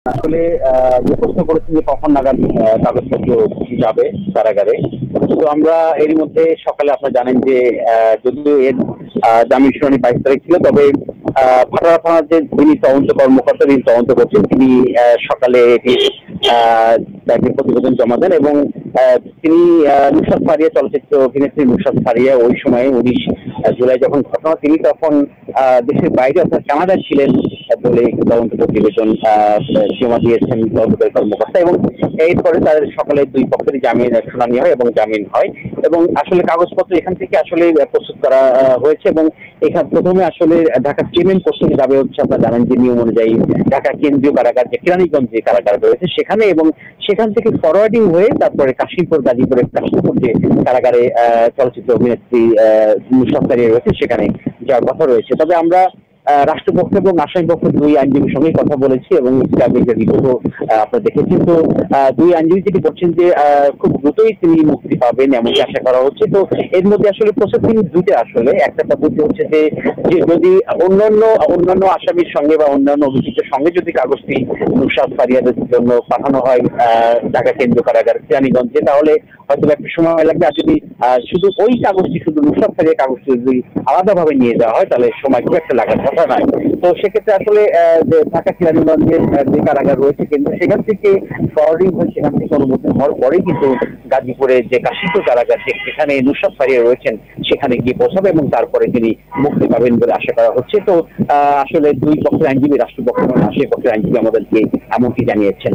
আসলে যে প্রশ্ন করেছেন যে কখন নাগাদ কাগজপত্র যাবে কারাগারে। তো আমরা এরই মধ্যে সকালে আপনারা জানেন যে যদিও এর জামিন শুনানি ২২ তারিখ ছিল, তবে ভাটারা থানার যে যিনি তদন্ত কর্মকর্তা যিনি তদন্ত করছেন তিনি সকালে এটির তাকে প্রতিবেদন জমা দেন এবং তিনি নুসরাত ফারিয়া চলচ্চিত্র অভিনেত্রী নুসরাত ফারিয়া ওই সময়ে ১৯ জুলাই যখন ঘটনা তিনি তখন দেশের বাইরে অর্থাৎ কানাডায় ছিলেন বলে তদন্ত প্রতিবেদন জমা দিয়েছেন তদন্তকারী কর্মকর্তা এবং এরপরে তাদের সকালে দুই পক্ষের জামিন শুনানি হয় এবং জামিন হয় এবং আসলে কাগজপত্র এখান থেকে আসলে প্রস্তুত করা হয়েছে এবং এখান প্রথমে আসলে ঢাকা পেমেন্ট করতে যাবে হচ্ছে আপনারা জানেন যে নিয়ম অনুযায়ী ঢাকা কেন্দ্রীয় কারাগার যে কেরানীগঞ্জ যে কারাগার রয়েছে সেখানে এবং সেখান থেকে ফরওয়ার্ডিং হয়ে তারপরে কাশিমপুর গাজীপুরের কাশিমপুর যে কারাগারে চলচ্চিত্র অভিনেত্রী নুসরাত ফারিয়া রয়েছে সেখানে যাওয়ার কথা রয়েছে। তবে আমরা রাষ্ট্রপক্ষ এবং আসামিপক্ষ দুই আইনজীবীর সঙ্গে কথা বলেছি এবং রিপোর্টও আপনারা দেখেছেন। তো দুই আইনজীবী যেটি বলছেন যে খুব দ্রুতই তিনি মুক্তি পাবেন এমনকি আশা করা হচ্ছে। তো এর মধ্যে আসলে প্রসেসিং দুইটা আসলে একটা পদ্ধতি হচ্ছে যে যদি অন্যান্য আসামির সঙ্গে বা অন্যান্য অভিযুক্তের সঙ্গে যদি কাগজটি নুসরাত ফারিয়াদের জন্য পাঠানো হয় ঢাকা কেন্দ্রীয় কারাগার কেরানীগঞ্জে তাহলে হয়তো একটু সময় লাগবে, আর যদি শুধু ওই কাগজটি শুধু নুসরাত ফারিয়া কাগজটি যদি আলাদাভাবে নিয়ে যাওয়া হয় তাহলে সময় খুব একটা লাগার কথা নয়। তো সেক্ষেত্রে আসলে ঢাকা কেরানীগঞ্জের যে কারাগার রয়েছে কিন্তু সেখান থেকে ফরওয়ার্ডিং হয়ে সেখান থেকে অনুমোদন হওয়ার পরেই কিন্তু গাজীপুরে যে কাশিমপুর কারাগার যেখানে নুসরাত ফারিয়া রয়েছেন সেখানে গিয়ে পৌঁছাবে এবং তারপরে তিনি মুক্তি পাবেন বলে আশা করা হচ্ছে। তো আসলে দুই পক্ষের আইনজীবী রাষ্ট্রপক্ষ এবং আসামি পক্ষের আইনজীবী আমাদেরকে এমনকি জানিয়েছেন।